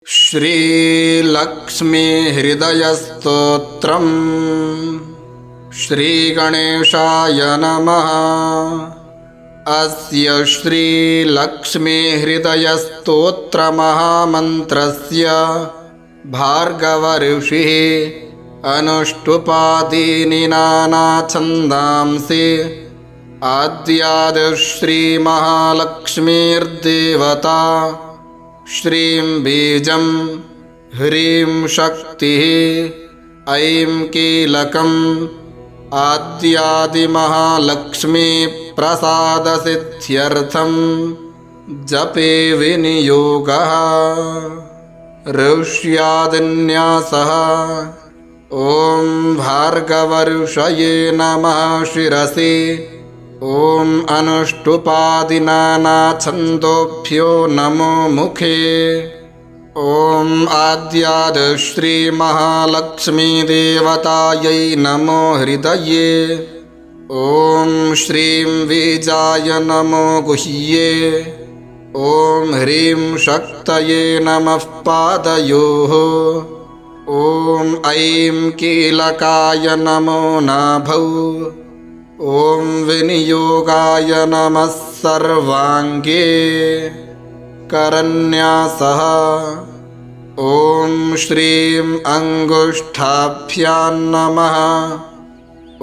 श्रीलक्ष्मी हृदयस्तोत्रम्। श्रीगणेशाय नमः। अस्य श्रीलक्ष्मी हृदयस्तोत्रमहामन्त्रस्य भार्गवऋषिः अनुष्टुपादीनि नानाछन्दांसि आद्याद् श्रीमहालक्ष्मीर्देवता श्रीं बीजं ह्रीं शक्तिः ऐं कीलकम् आद्यादिमहालक्ष्मी प्रसादसिद्ध्यर्थं जपे विनियोगः। ऋष्यादिन्यासः। ॐ भार्गवऋषये नमः शिरसि। ॐ अनुष्टुपादिनानाछन्दोभ्यो नमो मुखे। ॐ आद्याद् श्रीमहालक्ष्मीदेवतायै नमो हृदये। ॐ श्रीं बीजाय नमो गुह्ये। ॐ ह्रीं शक्तये नमः पादयोः। ॐ ऐं कीलकाय नमो नाभौ। ॐ विनियोगाय नमः सर्वाङ्गे। करन्यासः। ॐ श्रीं अङ्गुष्ठाभ्यां नमः।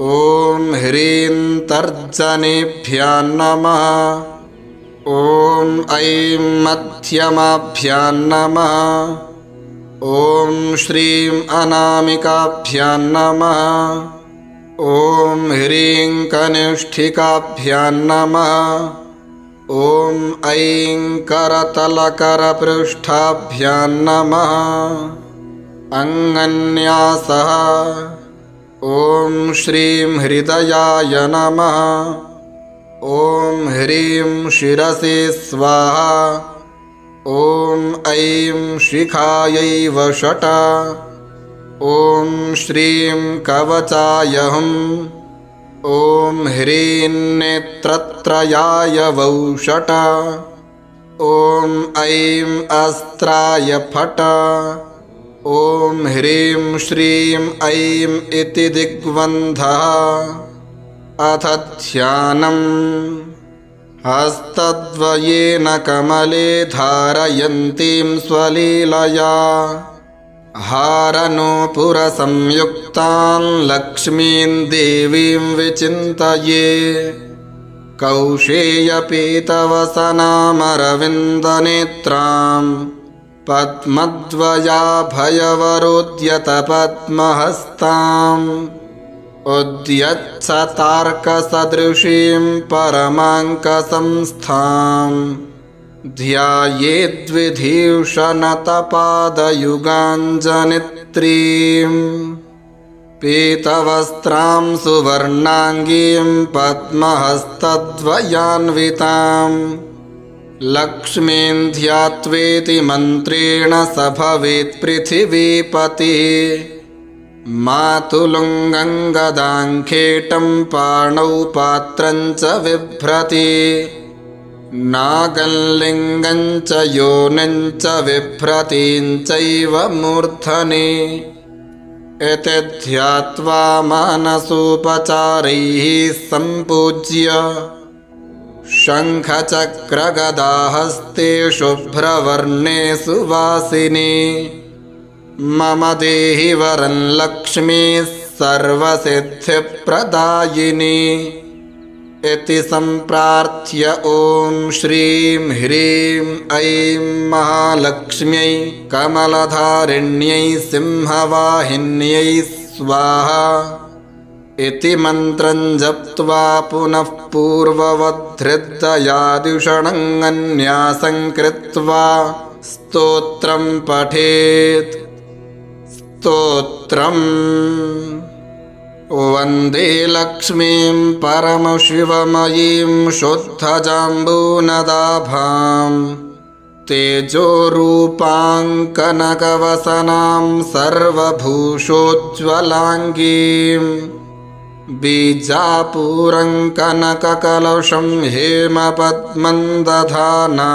ॐ ह्रीं तर्जनीभ्यां नमः। ॐ ऐं मध्यमाभ्यां नमः। ॐ श्रीं अनामिकाभ्यां नमः। ॐ ह्रीं कनिष्ठिकाभ्यां नमः। ॐ ऐं करतलकरपृष्ठाभ्यां नमः। अङ्गन्यासः। ॐ श्रीं हृदयाय नमः। ॐ ह्रीं शिरसि स्वाहा। ॐ ऐं शिखायै वषट। ॐ श्रीं कवचाय हुम्। ॐ ह्रीं नेत्रत्रयाय वौषट। ॐ ऐं अस्त्राय फट। ॐ ह्रीं श्रीं ऐं इति दिग्बन्धः। अथ ध्यानम्। हस्तद्वयेन कमले धारयन्तीं स्वलीलया हारनूपुरसंयुक्तां लक्ष्मीं देवीं विचिन्तये। कौशेयपीतवसनामरविन्दनेत्रां पद्मद्वयाभयवरोद्यतपद्महस्ताम् उद्यच्छतार्कसदृशीं परमाङ्कसंस्थां ध्यायेद्विधीषणतपादयुगाञ्जनित्रीं पीतवस्त्रां सुवर्णाङ्गीं पद्महस्तद्वयान्वितां लक्ष्मीं ध्यात्वेति मन्त्रेण स भवेत् पृथिवीपतिः। मातुलुङ्गङ्गदाङ्खेटं पाणौ पात्रं च बिभ्रति। नागल्लिङ्गं च योनिं च बिभ्रतीं चैव मूर्धनि। इति ध्यात्वा मानसोपचारैः सम्पूज्य शङ्खचक्रगदाहस्ते शुभ्रवर्णे सुवासिनि मम देहि वरं लक्ष्मीः सर्वसिद्धिप्रदायिनी। इति सम्प्रार्थ्य ॐ श्रीं ह्रीं ऐं महालक्ष्म्यै कमलधारिण्यै सिंहवाहिन्यै स्वाहा इति मन्त्रं जप्त्वा पुनः पूर्ववद्धृदयादिषणङ्गन्यासं कृत्वा स्तोत्रं पठेत्। स्तोत्रम्। वन्दे लक्ष्मीं परमशिवमयीं शुद्धजाम्बूनदाभां तेजोरूपां कनकवसनां सर्वभूषोज्ज्वलाङ्गीं बीजापूरं कनककलशं हेमपद्मं दधाना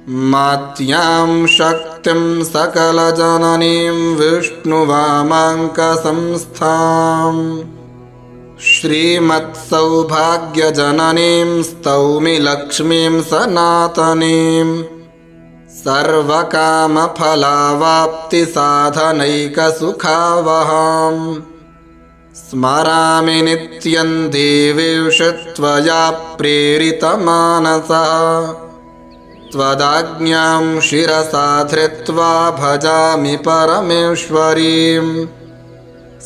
मात्यां शक्तिं सकलजननीं विष्णुवामाङ्कसंस्थाम् श्रीमत्सौभाग्यजननीं स्तौमि लक्ष्मीं सनातनीं सर्वकामफलावाप्तिसाधनैकसुखावहाम् स्मरामि नित्यं देवीश त्वया प्रेरितमानसः त्वदाज्ञां शिरसा धृत्वा भजामि परमेश्वरीं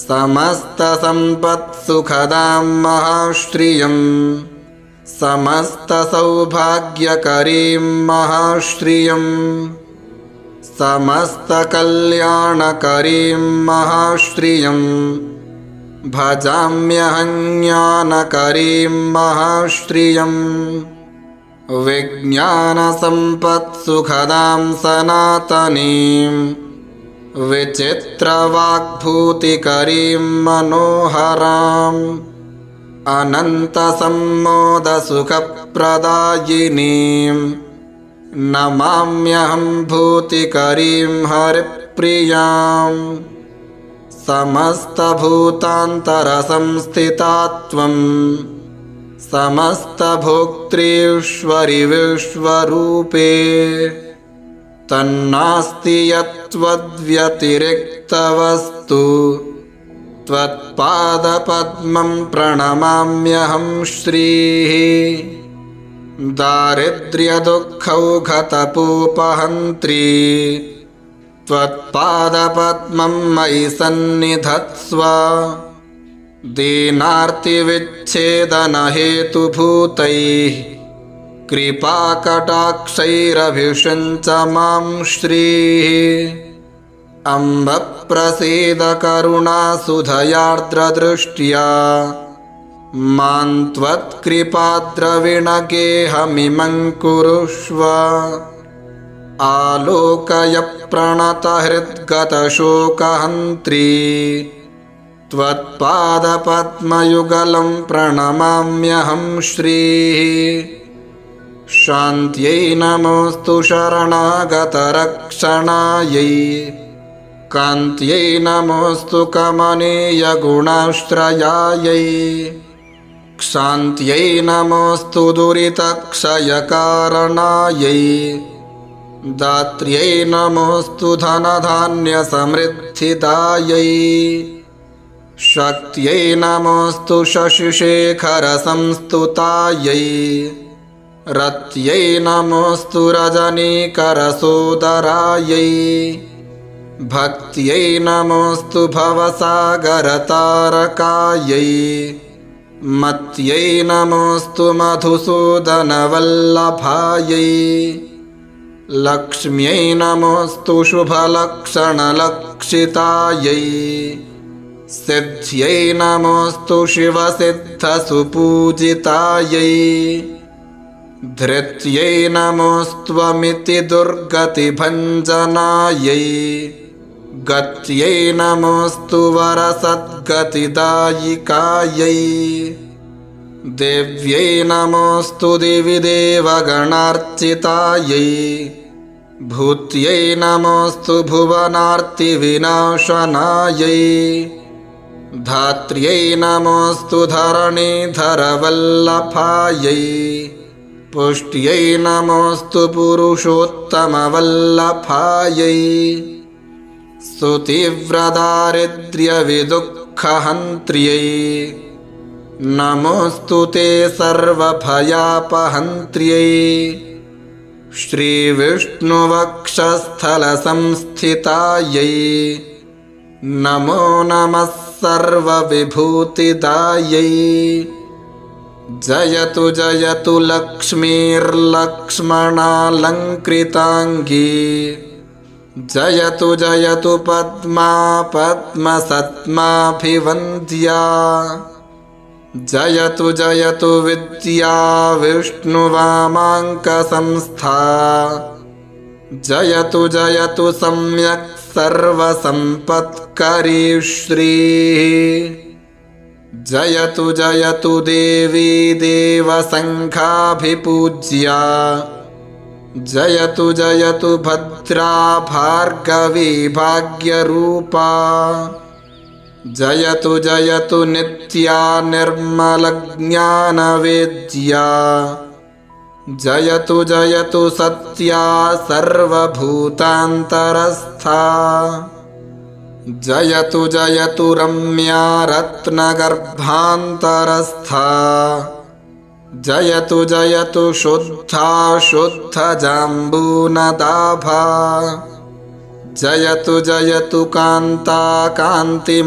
समस्तसम्पत्सुखदां महाश्रियं समस्तसौभाग्यकरीं महाश्रियं समस्तकल्याणकरीं महाश्रियं भजाम्यहं ज्ञानकरीं महाश्रियं विज्ञानसम्पत्सुखदां सनातनीं विचित्रवाग्भूतिकरीं मनोहराम् अनन्तसम्मोदसुखप्रदायिनीं नमाम्यहं भूतिकरीं हरिप्रियाम् समस्तभूतान्तरसंस्थिता त्वं समस्तभोक्तृश्वरि विश्वरूपे तन्नास्ति यत्त्वद्व्यतिरिक्तवस्तु त्वत्पादपद्मं प्रणमाम्यहं श्रीः दारिद्र्यदुःखौघतपोपहन्त्री त्वत्पादपद्मं मयि सन्निधत्स्व दीनार्तिविच्छेदनहेतुभूतैः कृपाकटाक्षैरभिषिञ्च मां श्रीः अम्ब प्रसीद करुणासुधयार्द्रदृष्ट्या मां त्वत्कृपाद्रविणगेहमिमं कुरुष्व आलोकय प्रणतहृद्गतशोकहन्त्री त्वत्पादपद्मयुगलं प्रणमाम्यहं श्रीः शान्त्यै नमोऽस्तु शरणागतरक्षणायै कान्त्यै नमोऽस्तु कमनीयगुणाश्रयायै क्षान्त्यै नमोऽस्तु दुरितक्षयकारणायै दात्र्यै नमोऽस्तु धनधान्यसमृद्धिदायै शक्त्यै नमोऽस्तु शशिशेखरसंस्तुतायै रत्यै नमोऽस्तु रजनीकरसोदरायै भक्त्यै नमोऽस्तु भवसागरतारकायै मत्यै नमोऽस्तु मधुसूदनवल्लभायै लक्ष्म्यै नमोऽस्तु शुभलक्षणलक्षितायै सिद्ध्यै नमोऽस्तु शिवसिद्धसुपूजितायै धृत्यै नमोऽस्त्वमिति दुर्गतिभञ्जनायै गत्यै नमोऽस्तु वरसद्गतिदायिकायै देव्यै नमोऽस्तु दिवि देवगणार्चितायै भूत्यै नमोऽस्तु भुवनार्तिविनाशनायै धात्र्यै नमोऽस्तु धरणीधरवल्लभायै पुष्ट्यै नमोऽस्तु पुरुषोत्तमवल्लभायै स्तुतिव्रदारिद्र्यविदुःखहन्त्र्यै नमोऽस्तु ते सर्वभयापहन्त्र्यै श्रीविष्णुवक्षस्थलसंस्थितायै नमो नमः सर्वविभूतिदायै जयतु जयतु लक्ष्मीर्लक्ष्मणालङ्कृताङ्गी जयतु जयतु पद्मा पद्मसत्माभिवन्द्या जयतु जयतु विद्या विष्णुवामाङ्कसंस्था जयतु जयतु सम्यक् सर्वसम्पत्करी श्रीः जयतु जयतु देवी देवसङ्घाभिपूज्या जयतु जयतु भद्रा भार्गवी भाग्यरूपा जयतु जयतु नित्या निर्मलज्ञानवेद्या जयतु जयतु सत्या सर्वभूतान्तरस्था जयतु जयतु रम्या रत्नगर्भान्तरस्था जयतु जयतु शुद्धा शुद्धजाम्बूनदाभा जयतु जयतु कान्ता कान्तिमद्भासिताङ्गी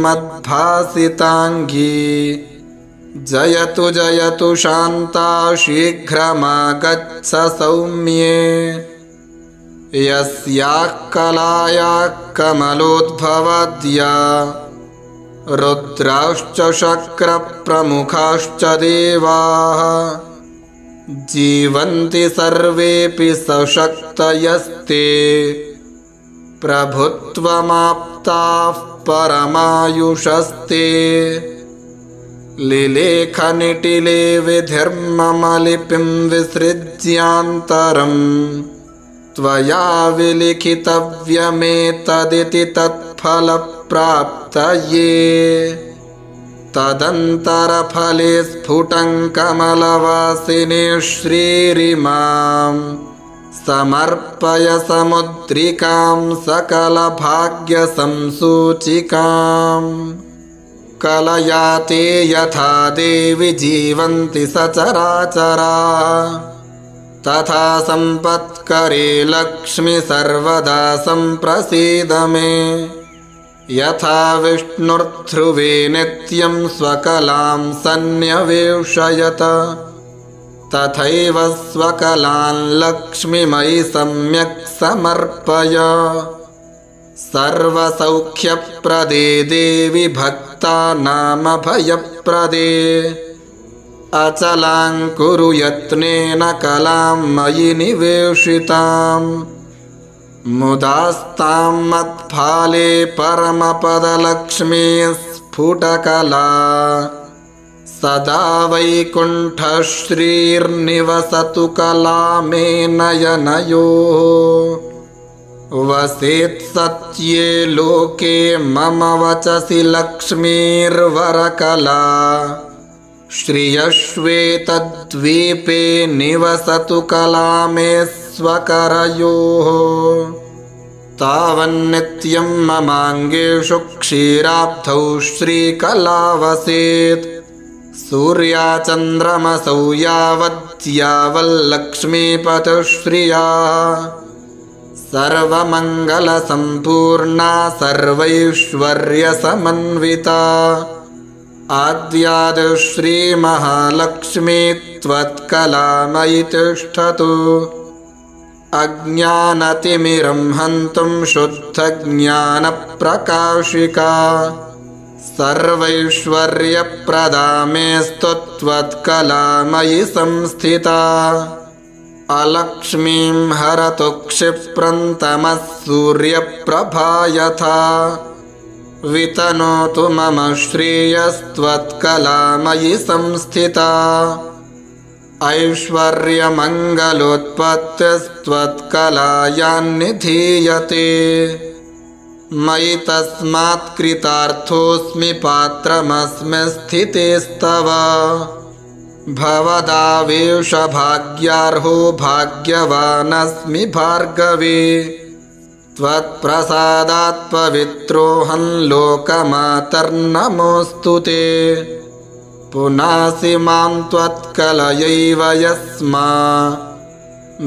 जयतु जयतु शान्ता शीघ्रमागच्छ सौम्ये यस्याः कलायाः कमलोद्भवद्या रुद्राश्च शक्रप्रमुखाश्च देवाः जीवन्ति सर्वेऽपि सशक्तयस्ते प्रभुत्वमाप्ताः परमायुषस्ते लिलेखनिटिले विधिर्ममलिपिं विसृज्यान्तरम् त्वया विलिखितव्यमेतदिति तत्फलप्राप्तये तदन्तरफले स्फुटं कमलवासिने श्रीरिमां समर्पय समुद्रिकां सकलभाग्यसंसूचिकां कलयाते यथा देवि जीवन्ति सचराचरा तथा सम्पत्करे लक्ष्मी सर्वदा सम्प्रसीद मे यथा विष्णुर्ध्रुवे नित्यं स्वकलां सन्न्यवेशयत तथैव स्वकलां लक्ष्मीमयि सम्यक् समर्पय सर्वसौख्यप्रदे देवि भक्तानामभयप्रदे अचलां कुरु यत्नेन कलां मयि निवेशितां मुदास्तां मत्फाले परमपदलक्ष्मी स्फुटकला सदा वैकुण्ठश्रीर्निवसतु कला मे नयनयोः वसेत् सत्ये लोके मम वचसि लक्ष्मीर्वरकला श्रियश्वेतद्वीपे निवसतु कला मे स्वकरयोः तावन्नित्यं ममाङ्गेषु क्षीराब्धौ श्रीकला वसेत् सूर्याचन्द्रमसौ यावल्लक्ष्मीपतिश्रिया सर्वमङ्गलसम्पूर्णा सर्वैश्वर्यसमन्विता आद्यादिश्रीमहालक्ष्मी त्वत्कलामयि तिष्ठतु अज्ञानतिमिरं हन्तुं शुद्धज्ञानप्रकाशिका सर्वैश्वर्यप्रदा मेस्तु त्वत्कलामयि संस्थिता अलक्ष्मीं हरतु क्षिप्रं तमः सूर्यप्रभा यथा वितनोतु मम श्रेयस्त्वत्कलामयि संस्थिता ऐश्वर्यमङ्गलोत्पत्तिस्त्वत्कलायान्निधीयते मयि तस्मात् कृतार्थोऽस्मि पात्रमस्मि स्थितेस्तव भवदावेश भाग्यार्हो भाग्यवानस्मि भार्गवे त्वत्प्रसादात् पवित्रोऽहं लोकमातर्नमोऽस्तु ते पुनासि मां त्वत्कलयैव यस्मा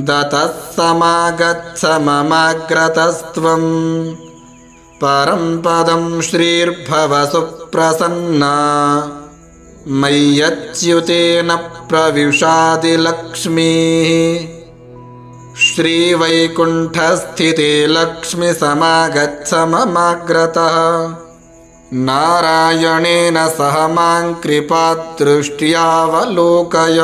दतः समागच्छ ममाग्रतस्त्वं परं पदं श्रीर्भव सुप्रसन्ना मय्यच्युतेन प्रविशादिलक्ष्मीः श्रीवैकुण्ठस्थिते लक्ष्मी समागच्छ ममाग्रतः नारायणेन सह मां कृपादृष्ट्यावलोकय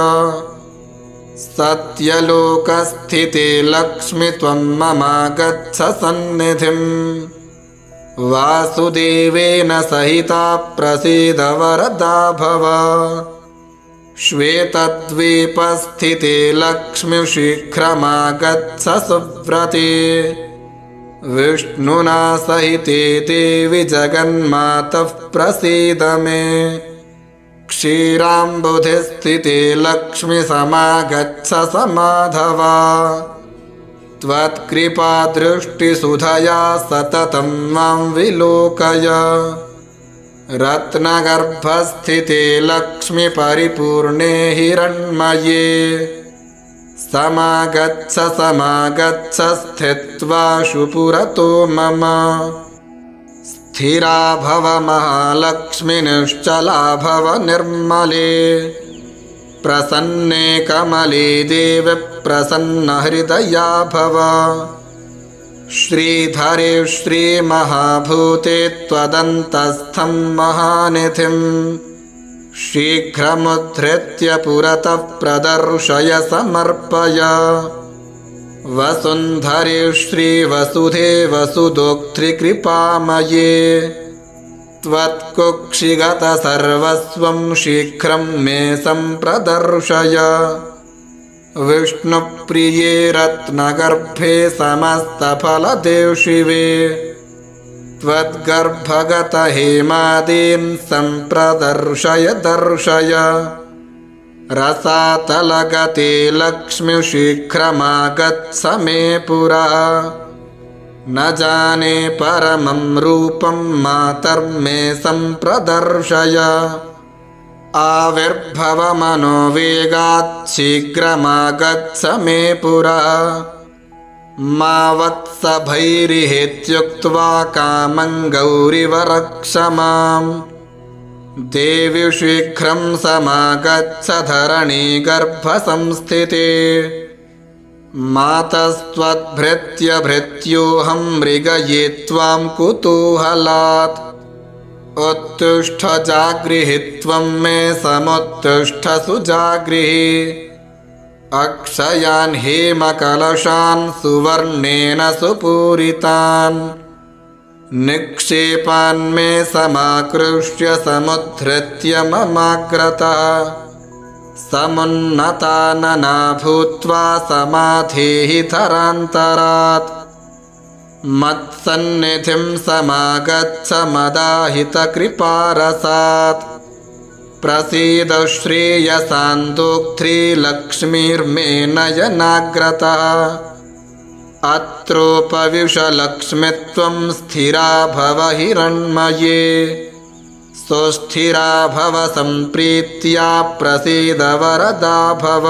सत्यलोकस्थिते लक्ष्मी त्वं ममागच्छ सन्निधिं वासुदेवेन सहिता प्रसीद वरदा भव श्वेतद्वीपस्थिते लक्ष्मी शीघ्रमागच्छ सुव्रते विष्णुना सहिते देवि जगन्मातः प्रसीद मे क्षीराम्बुधिस्थिते लक्ष्मी समागच्छ समाधवा त्वत्कृपादृष्टिसुधया सततं मां विलोकय रत्नगर्भस्थिते लक्ष्मी परिपूर्णे हिरण्मये समागच्छ समागच्छ स्थित्वा शुपुरतो मम स्थिरा भव महालक्ष्मी निश्चला भव निर्मले प्रसन्ने कमले देवि प्रसन्नहृदया भव श्रीधरे श्रीमहाभूते त्वदन्तस्थं महानिधिं शीघ्रमुद्धृत्य पुरतः प्रदर्शय समर्पय वसुन्धरे श्रीवसुधे वसुदोक्तृकृपामये त्वत्कुक्षिगत सर्वस्वं शीघ्रं मे सम्प्रदर्शय विष्णुप्रिये रत्नगर्भे समस्तफलदे शिवे त्वद्गर्भगत हेमादीन् सम्प्रदर्शय दर्शय रसातलगते लक्ष्मी शीघ्रमागच्छ मे पुरा न जाने परमं रूपं मातर्मे सम्प्रदर्शय आविर्भव मनोवेगात् शीघ्रमागच्छ मे पुरा मा वत्सभैरिहेत्युक्त्वा कामं गौरिवरक्ष माम् देवि शीघ्रं समागच्छ धरणी गर्भसंस्थिते मातस्त्वद्भृत्यभृत्योऽहं मृगये त्वां कुतूहलात् उत्तिष्ठ जागृहि त्वं मे समुत्तिष्ठ सुजागृहि अक्षयान् हेमकलशान् सुवर्णेन सुपूरितान् निक्षेपान् मे समाकृष्य समुद्धृत्य ममाग्रतः समुन्नतानना भूत्वा समाधेहि धरान्तरात् मत्सन्निधिं समागच्छ मदाहितकृपारसात् प्रसीद श्रेयसान्दोक्त्री लक्ष्मीर्मे नयनाग्रतः अत्रोपविश लक्ष्मी त्वं स्थिरा भव हिरण्मये सुस्थिरा भव सम्प्रीत्या प्रसीद वरदा भव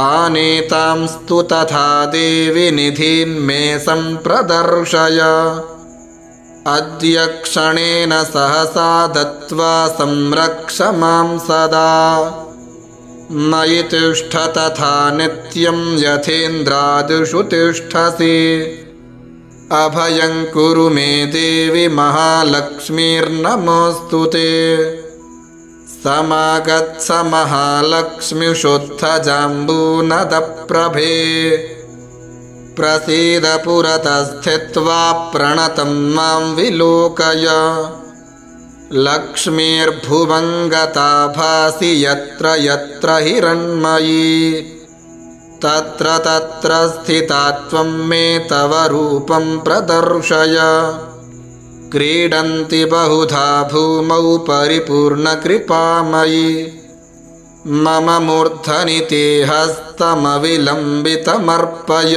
आनेतांस्तु तथा देवि निधीन् मे सम्प्रदर्शय अद्य क्षणेन सहसा दत्त्वा संरक्ष मां सदा मयि तिष्ठ तथा नित्यं यथेन्द्रादिषु तिष्ठसि अभयं कुरु मे देवि महालक्ष्मीर्नमोऽस्तु ते समागच्छ महालक्ष्मी शुद्धजाम्बूनदप्रभे प्रसीद पुरतः स्थित्वा प्रणतं मां विलोकय लक्ष्मीर्भुवं गता भासि यत्र यत्र हिरण्मयी तत्र तत्र स्थिता त्वं मे तव रूपं प्रदर्शय क्रीडन्ति बहुधा भूमौ परिपूर्णकृपामयि मम मूर्धनि ते हस्तमविलम्बितमर्पय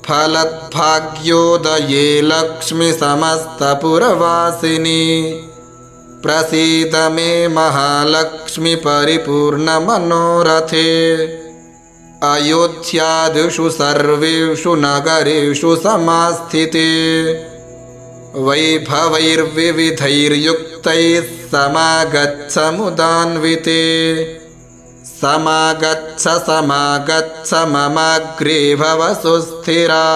फलद्भाग्योदये लक्ष्मी समस्तपुरवासिनी प्रसीद मे महालक्ष्मी परिपूर्णमनोरथे अयोध्यादिषु सर्वेषु नगरेषु समास्थिते वैभवैर्विविधैर्युक्तैः समागच्छ मुदान्विते समागच्छ समागच्छ ममाग्रे भव सुस्थिरा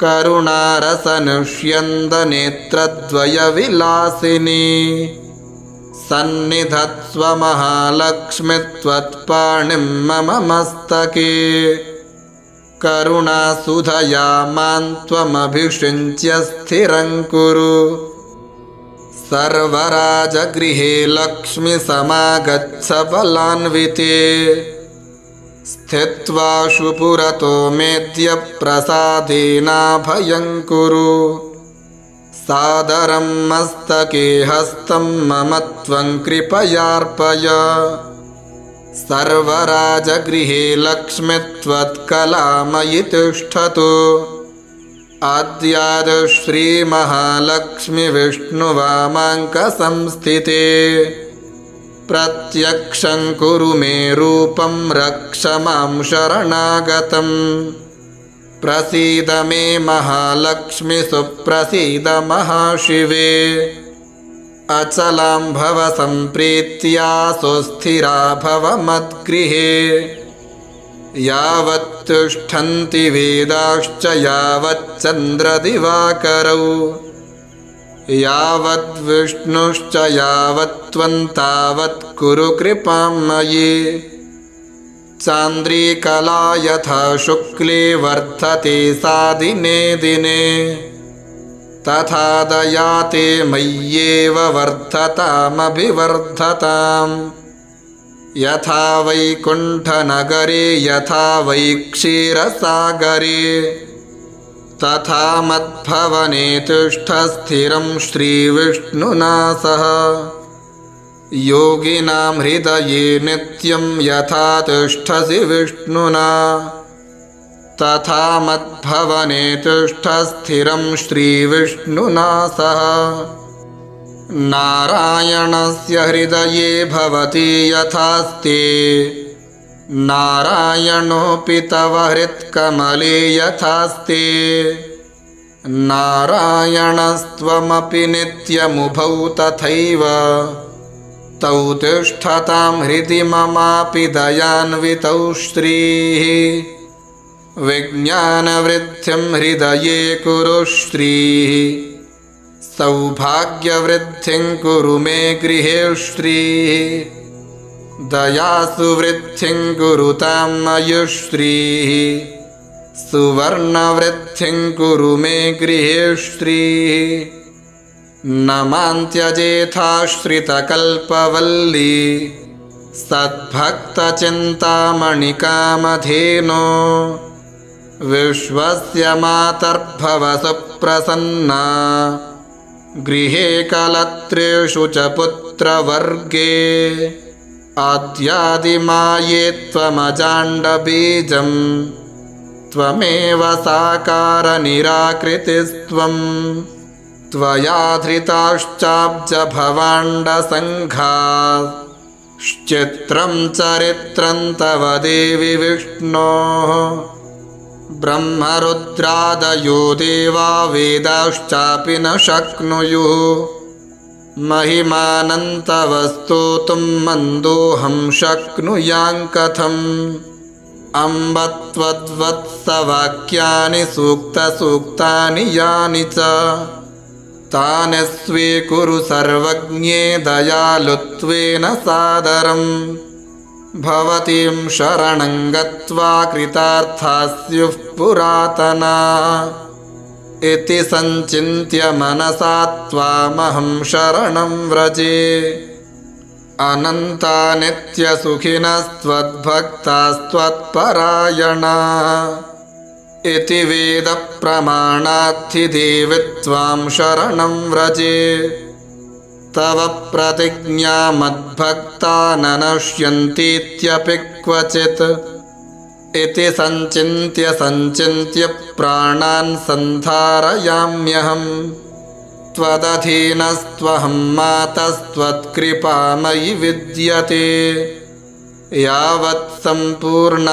करुणारसनुष्यन्दनेत्रद्वयविलासिनी सन्निधत्स्व महालक्ष्मी त्वत्पाणिं मम मस्तके करुणासुधया मां त्वमभिषिञ्च्य स्थिरं कुरु सर्वराजगृहे लक्ष्मीसमागच्छ बलान्विते स्थित्वाशु पुरतो मेद्यप्रसादेनाभयं कुरु सादरं मस्तके हस्तं मम त्वं कृपयार्पय सर्वराजगृहे लक्ष्मी त्वत्कलामयि तिष्ठतु आद्याद् श्रीमहालक्ष्मी विष्णुवामाङ्कसंस्थिते प्रत्यक्षं कुरु मे रूपं रक्ष मां शरणागतम् प्रसीद मे महालक्ष्मी सुप्रसीद महाशिवे अचलां भव सम्प्रीत्या सुस्थिरा भव मद्गृहे यावत् तिष्ठन्ति वेदाश्च यावच्चन्द्रदिवाकरौ यावद्विष्णुश्च यावत्त्वं तावत् कुरु कृपां मयि चान्द्रिकला यथा शुक्ले वर्धते सा दिने दिने तथा दयाते मय्येव वर्धतामभिवर्धताम् यथा वैकुण्ठनगरे यथा वै क्षीरसागरे तथा मद्भवने तिष्ठ स्थिरं श्रीविष्णुना सह योगिनां हृदये नित्यं यथा तिष्ठसि विष्णुना तथा मद्भवने तिष्ठ स्थिरं श्रीविष्णुना सह नारायणस्य हृदये भवति यथास्ते नारायणोऽपि तव हृत्कमले यथास्ते नारायणस्त्वमपि नित्यमुभौ तथैव तौ तिष्ठतां हृदि ममापि दयान्वितौ श्रीः विज्ञानवृद्धिं हृदये कुरु श्रीः सौभाग्यवृद्धिं कुरु मे गृहे श्रीः दयासु वृद्धिं कुरुतां मयुश्रीः सुवर्णवृद्धिं कुरु मे गृहे श्रीः न मां त्यजेथाश्रितकल्पवल्ली सद्भक्तचिन्तामणिकामधेनो विश्वस्य मातर्भव सुप्रसन्ना गृहे कलत्रेषु च पुत्रवर्गे आद्यादिमाये त्वमजाण्डबीजं त्वमेव साकारनिराकृतिस्त्वं त्वया धृताश्चाब्जभवाण्डसङ्घाश्चित्रं चरित्रं तव देवि विष्णोः ब्रह्मरुद्रादयो देवा वेदाश्चापि न शक्नुयुः महिमानं तव स्तोतुं मन्दोऽहं शक्नुयां कथम् अम्ब त्वद्वत्सवाक्यानि सूक्तसूक्तानि यानि च तानि स्वीकुरु सर्वज्ञे दयालुत्वेन सादरम् भवतीं शरणं गत्वा कृतार्था स्युः पुरातना इति संचिन्त्य मनसा त्वामहं शरणं व्रजे अनन्ता नित्यसुखिनस्त्वद्भक्तास्त्वत्परायणा इति वेदप्रमाणाद्धि देवि त्वां शरणं व्रजे तव प्रतिज्ञा मद्भक्ता न नश्यन्तीत्यपि क्वचित् इति संचिन्त्य प्राणान् सन्धारयाम्यहं त्वदधीनस्त्वहं मातस्त्वत्कृपा मयि विद्यते यावत् सम्पूर्णकामस्यात्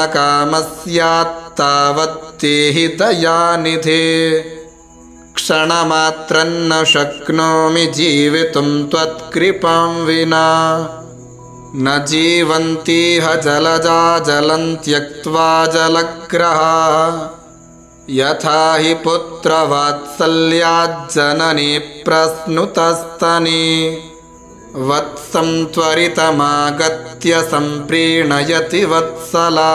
तावत् तेहि दयानिधे क्षणमात्रं न शक्नोमि जीवितुं त्वत्कृपां विना न जीवन्तीह जलजा जलं त्यक्त्वा जलग्रहाः यथा हि पुत्रवात्सल्याज्जननी प्रस्नुतस्तनी वत्सं त्वरितमागत्य सम्प्रीणयति वत्सला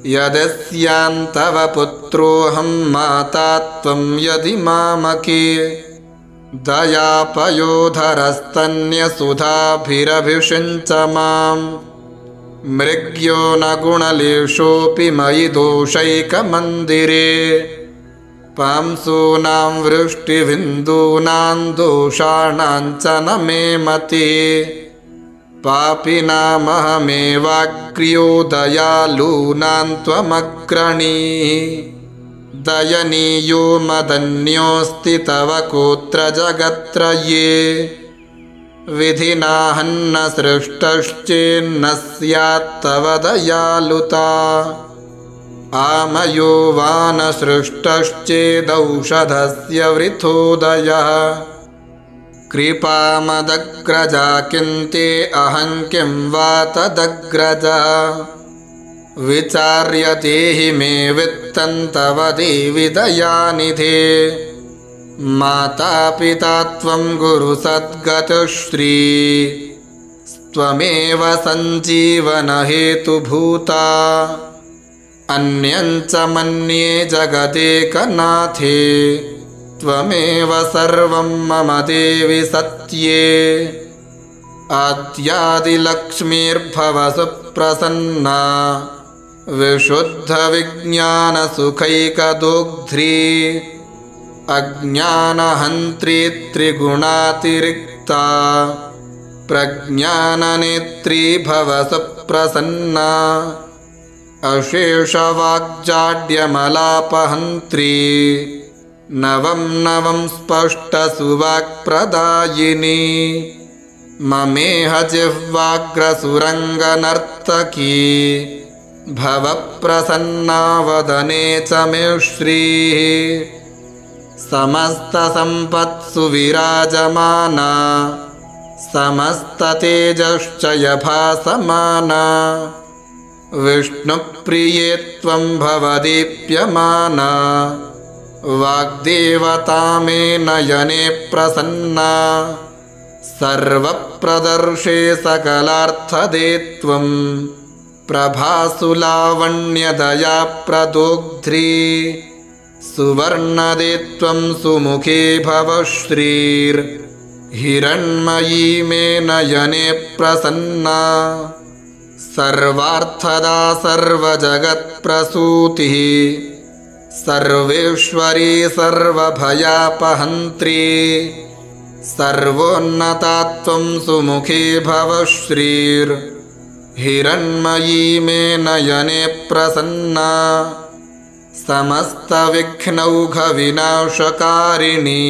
यदस्यां तव पुत्रोऽहं माता त्वं यदि मामके दयापयोधरस्तन्यसुधाभिरभिषिञ्च मां मृग्यो न गुणलेशोऽपि मयि दोषैकमन्दिरे पांसूनां वृष्टिबिन्दूनां दोषाणां च न मे मतिः पापिनामहमेवाग्र्यो दयालूनां त्वमग्रणीः दयनीयो मदन्योऽस्ति तव कोऽत्र जगत्त्रये विधिनाहन्न सृष्टश्चेन्न स्यात्तव दयालुता आमयो वा न सृष्टश्चेदौषधस्य वृथोदयः कृपामदग्रजा किन्ते अहं किं वा तदग्रजा विचार्यते हि मे वित्तं तव देवि दयानिधे माता पिता त्वं गुरुसद्गतश्री त्वमेव सञ्जीवनहेतुभूता अन्यं च मन्ये जगदेकनाथे त्वमेव सर्वं मम देवि सत्ये आद्यादिलक्ष्मीर्भव सुप्रसन्ना विशुद्धविज्ञानसुखैकदोग्ध्री अज्ञानहन्त्री त्रिगुणातिरिक्ता प्रज्ञाननेत्री भव सुप्रसन्ना अशेषवाग्जाड्यमलापहन्त्री नवं नवं स्पष्टसुवाक्प्रदायिनी ममेह जिह्वाग्रसुरङ्गनर्तकी भव प्रसन्ना वदने च मे श्रीः समस्तसम्पत्सु विराजमाना समस्ततेजश्च यभासमाना विष्णुप्रिये त्वं भव दीप्यमाना वाग्देवता मे नयने प्रसन्ना सर्वप्रदर्शे सकलार्थदे त्वं प्रभासु लावण्यदया प्रदोग्ध्री सुवर्णदे त्वं सुमुखे भव श्रीर्हिरण्मयी मे नयने प्रसन्ना सर्वार्थदा सर्वजगत्प्रसूतिः सर्वेश्वरी सर्वभयापहन्त्री सर्वोन्नता त्वं सुमुखे भव श्रीर्हिरण्मयी मे नयने प्रसन्ना समस्तविघ्नौघविनाशकारिणी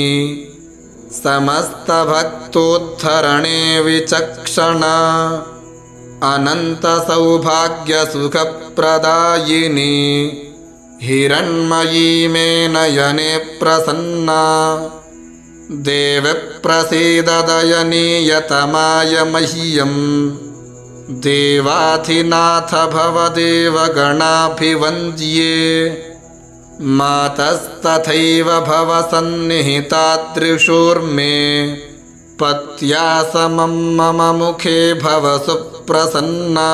समस्तभक्तोद्धरणे विचक्षणा अनन्तसौभाग्यसुखप्रदायिनी हिरण्मयी मे नयने प्रसन्ना देवप्रसीद दयनीयतमाय मह्यं देवाधिनाथ भवदेवगणाभिवन्द्ये मातस्तथैव भव सन्निहितादृशोर्मे पत्या समं मम मुखे भव सुप्रसन्ना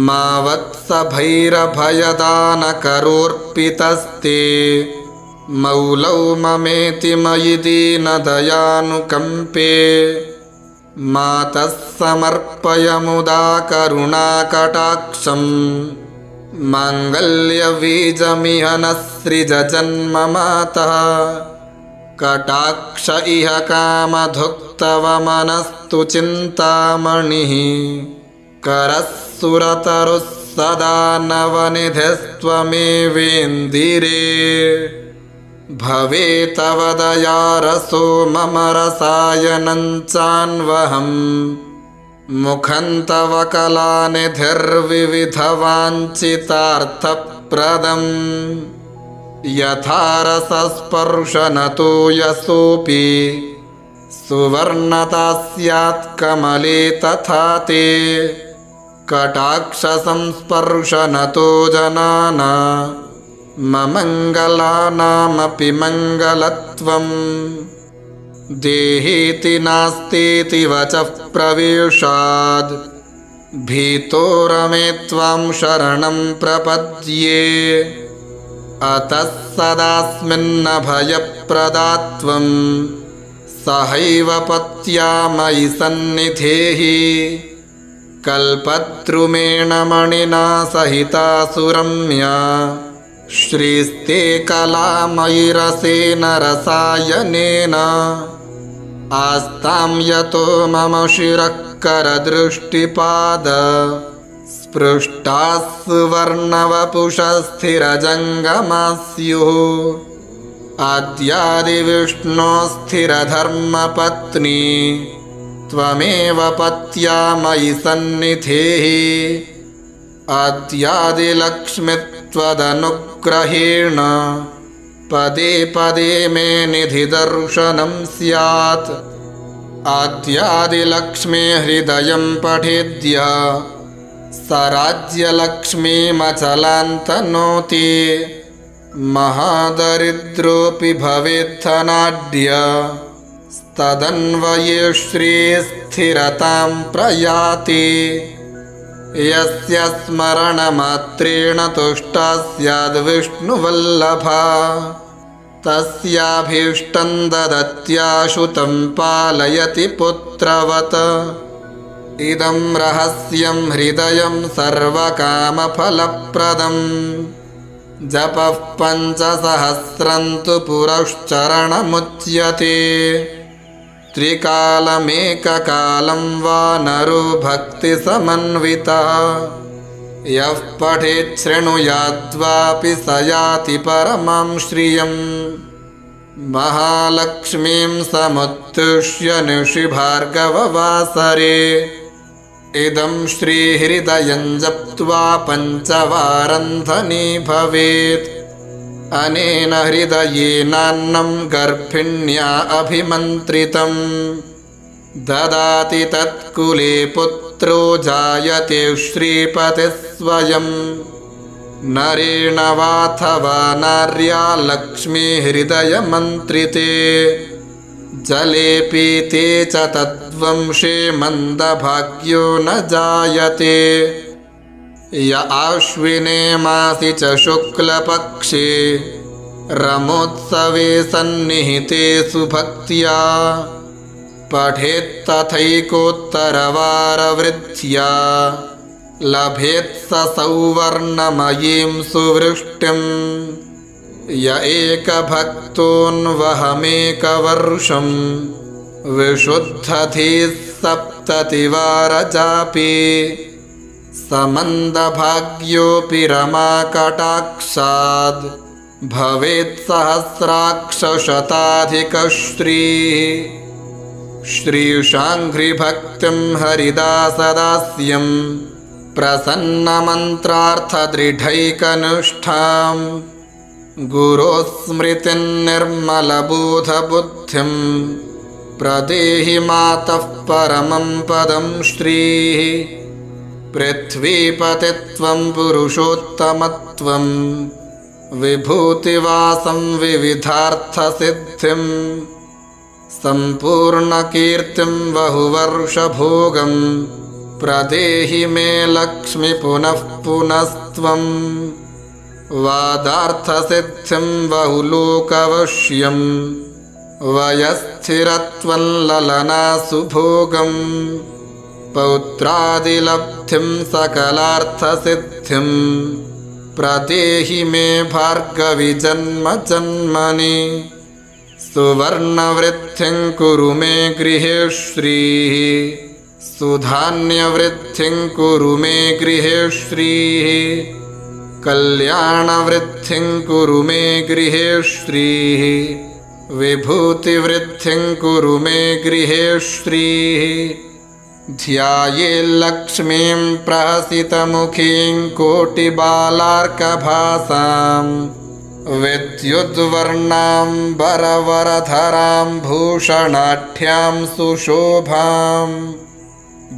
मा वत्सभैरभयदानकरोऽर्पितस्ते मौलौ ममेति मयि दीनदयानुकम्पे मातः समर्पय मुदा करुणाकटाक्षं माङ्गल्यबीजमिह न सृजजन्म मातः कटाक्ष इह कामधुक्तव मनस्तु चिन्तामणिः करः सुरतरुः सदा नवनिधिस्त्वमेवेन्दिरे भवे तव दयारसो मम रसायनं चान्वहं मुखं तव कलानिधिर्विविधवाञ्छितार्थप्रदम् यथा रसस्पर्शनतो यशोऽपि सुवर्णता स्यात् कमले तथा ते कटाक्षसंस्पर्शनतो जनाना मङ्गलानामपि मङ्गलत्वं देहीति नास्तीति वचः प्रवेशाद् भीतो रमे त्वां शरणं प्रपद्ये अतः सदास्मिन्नभयप्रदात्वं सहैव पत्या मयि सन्निधेः कल्पद्रुमेण मणिना सहिता सुरम्या श्रीस्ते कलामयि रसेन रसायनेन आस्तां यतो मम शिरः करदृष्टिपाद स्पृष्टाः सुवर्णवपुषस्थिरजङ्गमाः स्युः आद्यादिविष्णो स्थिरधर्मपत्नी त्वमेव पत्या मयि सन्निधेः आद्यादिलक्ष्मीत्वदनुग्रहेण पदे पदे मे निधिदर्शनं स्यात् आद्यादिलक्ष्मी हृदयं पठेद्य स राज्यलक्ष्मीमचलान्तनोति महादरिद्रोऽपि भवेद्धनाढ्य तदन्वये श्रीस्थिरतां प्रयाति यस्य स्मरणमात्रेण तुष्टा स्याद्विष्णुवल्लभा तस्याभीष्टं ददत्याशु तं पालयति पुत्रवत् इदं रहस्यं हृदयं सर्वकामफलप्रदं जपः 5,000 तु पुरश्चरणमुच्यते त्रिकालमेककालं वा नरो भक्तिसमन्वितः यः पठेत् शृणुयाद्वापि स याति परमां श्रियम् महालक्ष्मीं समुत्तिष्य निशि भार्गववासरे इदं श्रीहृदयं जप्त्वा 5 वारं धनी भवेत् अनेन हृदयेनान्नं गर्भिण्या अभिमन्त्रितं ददाति तत्कुले पुत्रो जायते श्रीपतिः स्वयं नरेण वाथवा नार्या लक्ष्मी हृदयमन्त्रिते जले पीते च तद्वंशे मन्दभाग्यो न जायते य आश्विने मासि च शुक्लपक्षे रमोत्सवे सन्निहिते सुभक्त्या पठेत्तथैकोत्तरवारवृद्ध्या लभेत् स सौवर्णमयीं सुवृष्टिं य एकभक्तोऽन्वहमेकवर्षं विशुद्धधीः 70 वारजापि समन्दभाग्योऽपि रमाकटाक्षाद् भवेत् सहस्राक्षशताधिकश्रीः श्रीशाङ्घ्रिभक्तिं हरिदासदास्यं प्रसन्नमन्त्रार्थदृढैकनिष्ठां गुरोस्मृतिं निर्मलबोधबुद्धिं प्रदेहि मातः परमं पदं श्रीः पृथ्वीपतित्वं पुरुषोत्तमत्वं विभूतिवासं विविधार्थसिद्धिं सम्पूर्णकीर्तिं बहुवर्षभोगं प्रदेहि मे लक्ष्मी पुनः पुनस्त्वं वादार्थसिद्धिं बहुलोकवश्यं वयस्थिरत्वं ललनासुभोगं पौत्रादिलब्धिं सकलार्थसिद्धिं प्रदेहि मे भार्गवि जन्म जन्मनि सुवर्णवृद्धिं कुरु मे गृहे श्रीः सुधान्यवृद्धिं कुरु मे गृहे श्रीः कल्याणवृद्धिं कुरु मे गृहे श्रीः विभूतिवृद्धिं कुरु मे गृहे श्रीः ध्यायेल्लक्ष्मीं प्रहसितमुखीं कोटिबालार्कभासां विद्युद्वर्णाम्बरवरधरां भूषणाढ्यां सुशोभां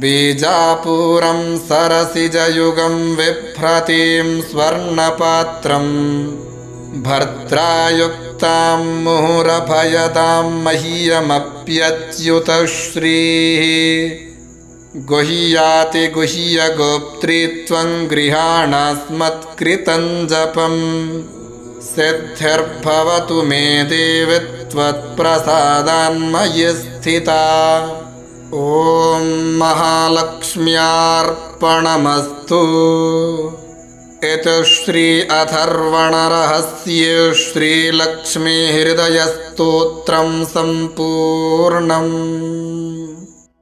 बीजापुरं सरसिजयुगं बिभ्रतीं स्वर्णपात्रं भर्त्रायुक्तां मुहुरभयदां मह्यमप्यच्युतश्रीः गुह्याति गुह्यगोप्त्री त्वं गृहाणास्मत्कृतं जपं सिद्धिर्भवतु मे देवि त्वत्प्रसादान्मयि स्थिता। ॐ महालक्ष्म्यार्पणमस्तु। इति श्री अथर्वणरहस्ये श्रीलक्ष्मीहृदयस्तोत्रं सम्पूर्णम्।